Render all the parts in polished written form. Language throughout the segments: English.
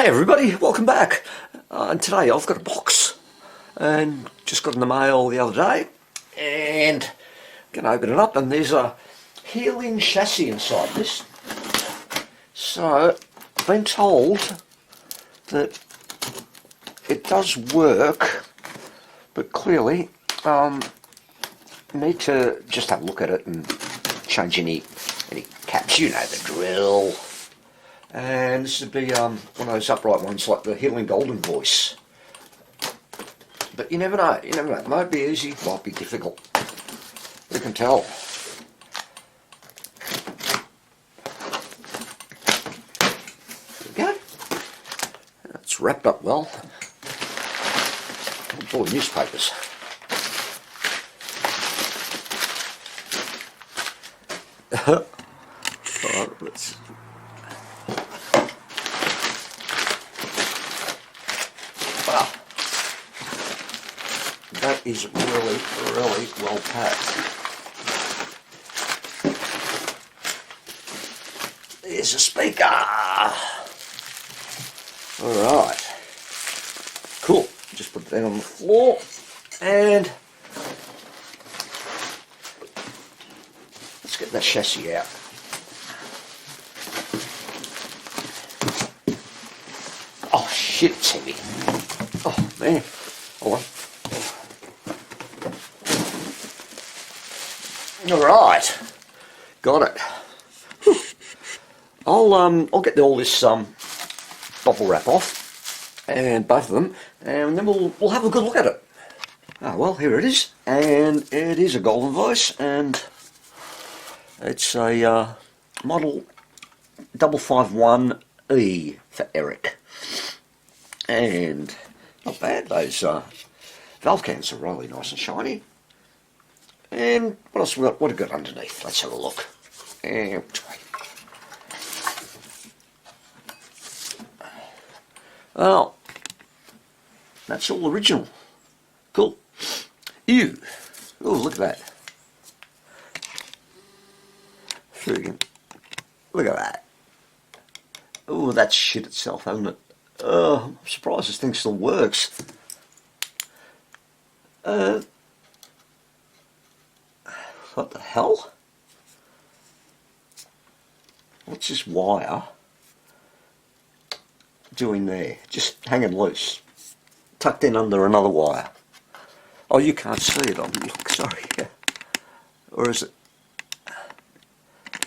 everybody, welcome back. And today I've got a box and just got in the mail the other day and I'm going to open it up and there's a Healing chassis inside this. So I've been told that it does work, but clearly you need to just have a look at it and change any caps, you know the drill. And this would be one of those upright ones like the Healing Golden Voice. But you never know, It might be easy, might be difficult. You can tell. There we go. It's wrapped up well. Oh boy, newspapers. Alright, let's... Wow, that is really well packed. There's a speaker. Alright, cool. Just put that on the floor and let's get that chassis out. Oh shit, it's heavy. Oh man, hold on. Alright, got it. Whew. I'll get all this bubble wrap off, and both of them, and then we'll have a good look at it. Ah well, here it is, and it is a Golden Voice, and it's a model 551E for Eric. And not bad, those valve cans are really nice and shiny. And what else we got? What have we got underneath? Let's have a look. And well, that's all original. Cool. Ew. Oh, look at that. Friggin'. Look at that. Oh, that's shit itself, hasn't it? I'm surprised this thing still works. What the hell? What's this wire doing there? Just hanging loose. Tucked in under another wire. Oh, you can't see it. I'm sorry. Or is it?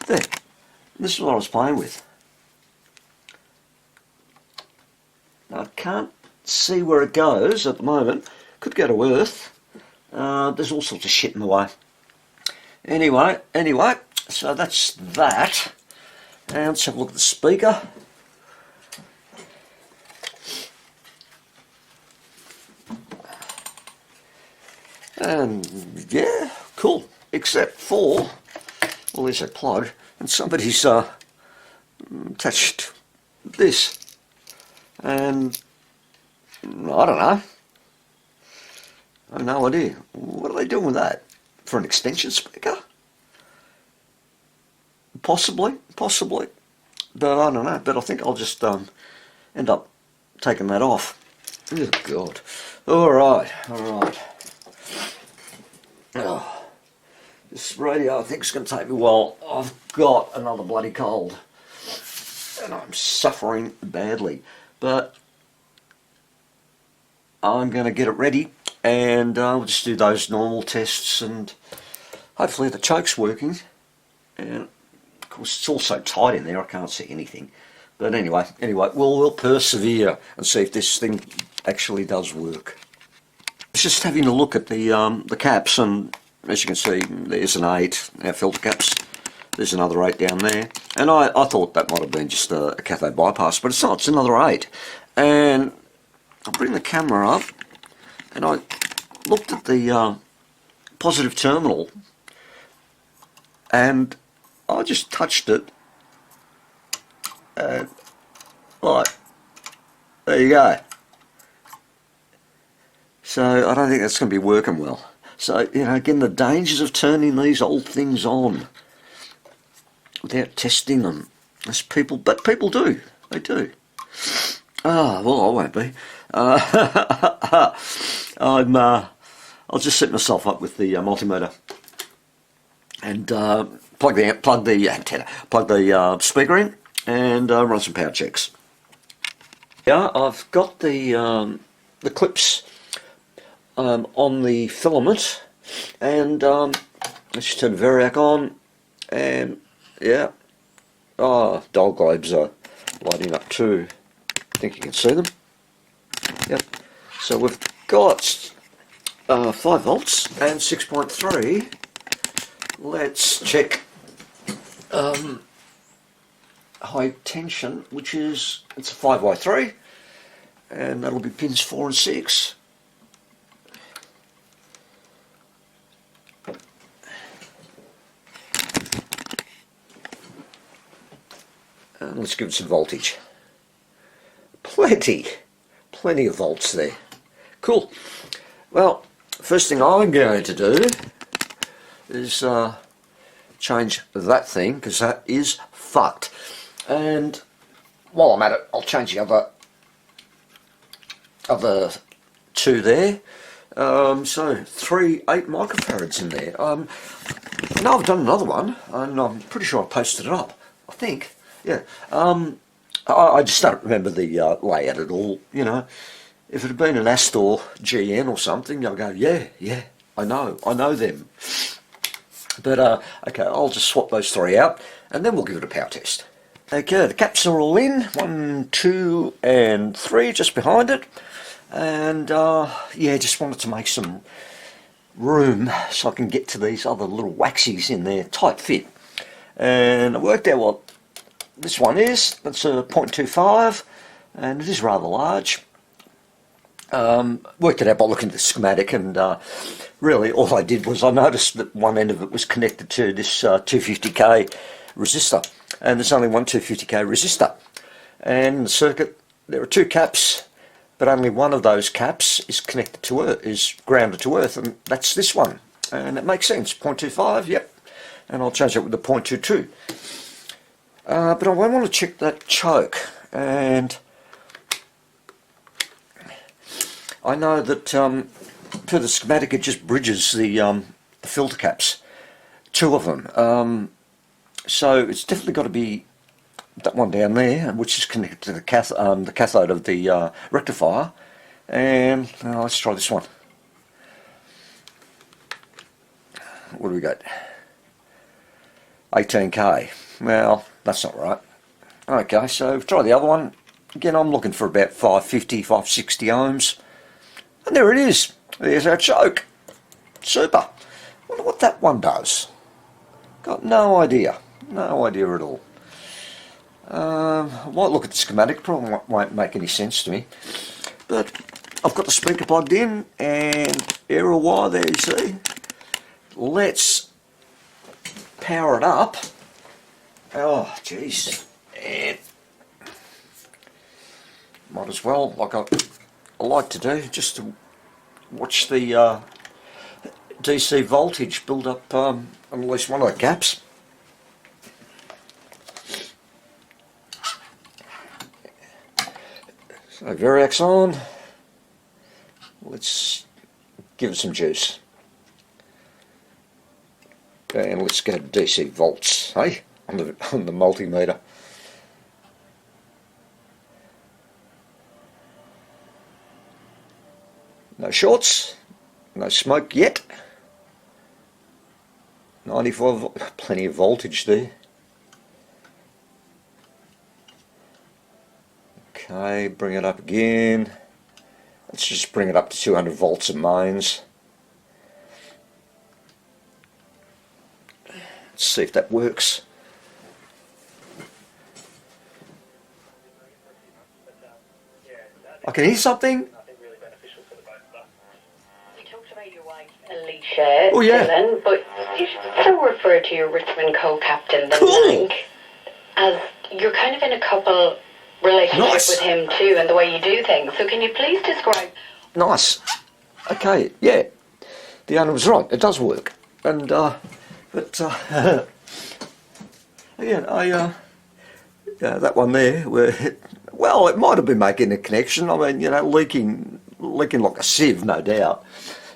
There. This is what I was playing with. I can't see where it goes at the moment. Could go to Earth. There's all sorts of shit in the way. Anyway, so that's that. And let's have a look at the speaker. And yeah, cool. Except for, well, there's a plug, and somebody's attached this. And I don't know. I have no idea. What are they doing with that? For an extension speaker? Possibly. But I don't know. But I think I'll just end up taking that off. Oh God. Alright. Oh, this radio I think is going to take me a while. I've got another bloody cold. And I'm suffering badly. But I'm going to get it ready and we'll just do those normal tests and hopefully the choke's working. And of course it's all so tight in there I can't see anything. But anyway, we'll persevere and see if this thing actually does work. Just having a look at the caps, and as you can see there's an 8, our filter caps. There's another 8 down there, and I thought that might have been just a cathode bypass, but it's not, it's another 8. And I'll bring the camera up, and I looked at the positive terminal, and I just touched it, and right, there you go. So I don't think that's going to be working well. So, you know, again, the dangers of turning these old things on without testing them. But people do. They do. Well, I won't be. I'll just set myself up with the multimeter and plug the antenna, plug the speaker in, and run some power checks. Yeah, I've got the clips on the filament, and let's just turn the Variac on, and yeah, dial globes are lighting up too. I think you can see them. Yep. So we've got 5 volts and 6.3. Let's check high tension, which is, it's a 5Y3, and that'll be pins 4 and 6. And let's give it some voltage. Plenty of volts there. Cool. Well, first thing I'm going to do is change that thing, because that is fucked. And while I'm at it, I'll change the other 2 there. So 3 8 microfarads in there. I know I've done another one, and I'm pretty sure I posted it up. I think, yeah. I just don't remember the layout at all. You know, if it had been an Astor GN or something, I'll go, yeah, I know them. But okay, I'll just swap those 3 out, and then we'll give it a power test. Okay, the caps are all in, 1, 2, and 3 just behind it, and yeah, just wanted to make some room so I can get to these other little waxies in there, tight fit. And I worked out what this one is. That's a 0.25, and it is rather large. Worked it out by looking at the schematic, and really all I did was I noticed that one end of it was connected to this 250k resistor, and there's only one 250k resistor, and in the circuit there are 2 caps, but only one of those caps is connected to earth, is grounded to earth, and that's this one, and it makes sense. 0.25, yep, and I'll change it with the 0.22. But I want to check that choke, and I know that per the schematic it just bridges the filter caps, 2 of them. So it's definitely got to be that one down there, which is connected to the cathode of the rectifier. And let's try this one. What do we got? 18k. Well, that's not right. Okay, so try the other one. Again, I'm looking for about 550, 560 ohms. And there it is. There's our choke. Super. Wonder what that one does. Got no idea. No idea at all. I might look at the schematic. Probably won't make any sense to me. But I've got the speaker plugged in, and error wire there, you see. Let's power it up. Oh, jeez. And might as well, like I like to do, just to watch the DC voltage build up on at least one of the caps. So Variac's on. Let's give it some juice. And let's go to DC volts, hey, on the multimeter. No shorts, no smoke yet. 94, plenty of voltage there. Okay, bring it up again. Let's just bring it up to 200 volts of mains. Let's see if that works. I can hear something. We talked about your wife, Alicia, oh, yeah. Dylan, but you still refer to your Richmond co-captain, the Cool. Nank, as you're kind of in a couple relationship Nice. with him too, and the way you do things. So can you please describe? Nice. Okay, yeah. The owner was right. It does work. And but again, that one there, where Well, it might have been making a connection. I mean, you know, leaking like a sieve, no doubt.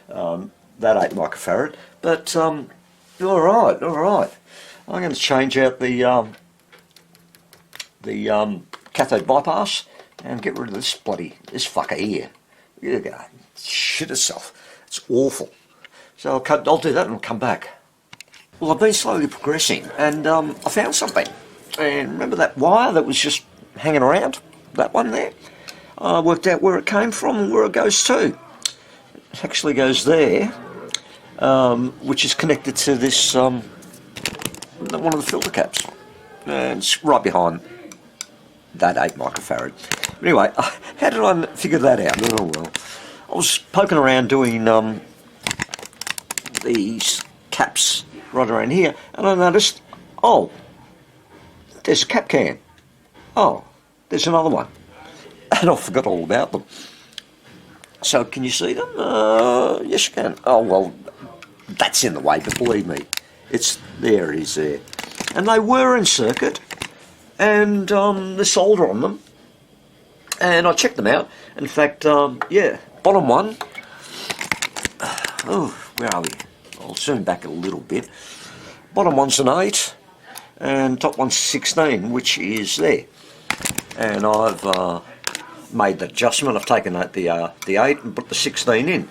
That 8 microfarad. But all right. I'm going to change out the cathode bypass and get rid of this fucker here. You go, shit itself. It's awful. So I'll do that and I'll come back. Well, I've been slowly progressing, and I found something. And remember that wire that was just hanging around? That one there? I worked out where it came from and where it goes to. It actually goes there, which is connected to this, one of the filter caps. And it's right behind that 8 microfarad. Anyway, how did I figure that out? Oh well. I was poking around doing these caps right around here, and I noticed, oh, there's a cap can. Oh, there's another one. And I forgot all about them. So can you see them? Yes you can. Oh well, that's in the way, but believe me, there it is there. And they were in circuit, and there's solder on them. And I checked them out. In fact, yeah, bottom one, oh, where are we? I'll zoom back a little bit. Bottom one's an 8, and top one's 16, which is there. And I've made the adjustment. I've taken the 8 and put the 16 in.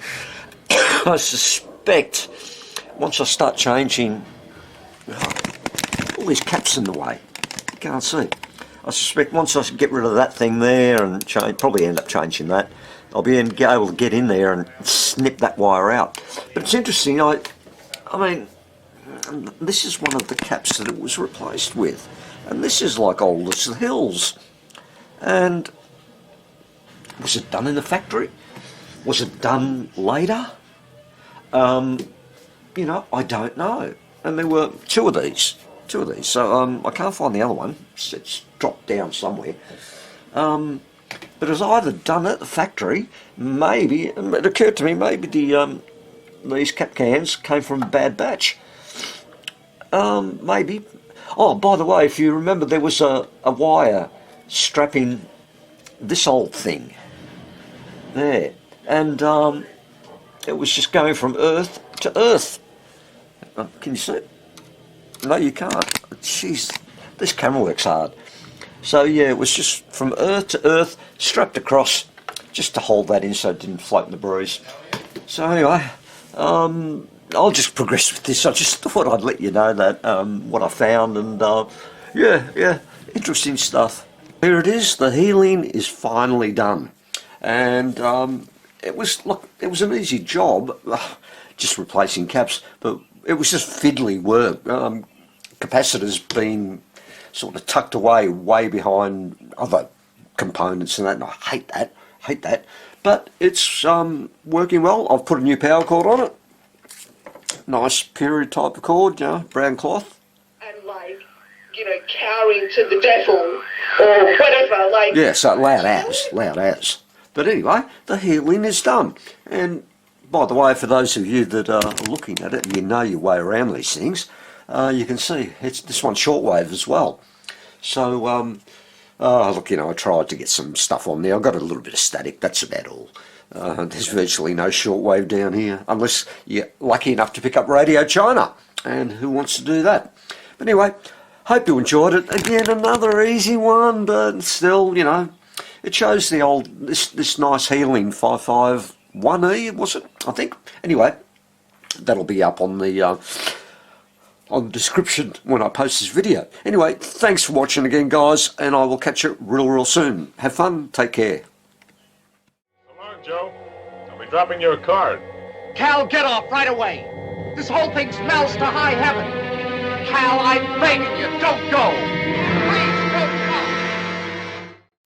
I suspect once I start changing, all these caps in the way, you can't see. I suspect once I get rid of that thing there and probably end up changing that, I'll be able to get in there and snip that wire out. But it's interesting, I mean, this is one of the caps that it was replaced with. And this is like old as the hills. And was it done in the factory? Was it done later? You know, I don't know. And there were two of these. So I can't find the other one. It's dropped down somewhere. But it was either done at the factory, maybe, it occurred to me, maybe these cap cans came from a bad batch. Maybe. Oh, by the way, if you remember, there was a wire strapping this old thing there, and it was just going from earth to earth. Can you see it? No, you can't. Jeez, this camera works hard. So yeah, it was just from earth to earth, strapped across, just to hold that in so it didn't float in the breeze. So anyway, I'll just progress with this. I just thought I'd let you know that what I found, and yeah, interesting stuff. Here it is. The healing is finally done, and it was an easy job, just replacing caps, but it was just fiddly work. Capacitors being sort of tucked away way behind other components and that, and I hate that. But it's working well. I've put a new power cord on it. Nice period type of cord, you know, brown cloth. And like, you know, cowering to the devil or whatever, like... Yeah, so loud as. But anyway, the healing is done. And by the way, for those of you that are looking at it, you know your way around these things, you can see this one's shortwave as well. So, look, you know, I tried to get some stuff on there. I got a little bit of static, that's about all. There's virtually no shortwave down here, unless you're lucky enough to pick up Radio China, and who wants to do that? But anyway, hope you enjoyed it. Again, another easy one, but still, you know, it shows the old, this nice healing 551E, was it? I think. Anyway, that'll be up on the description when I post this video. Anyway, thanks for watching again, guys, and I will catch you real soon. Have fun, take care. So long, Joe. I'll be dropping you a card. Cal, get off right away. This whole thing smells to high heaven. Cal, I'm begging you, don't go.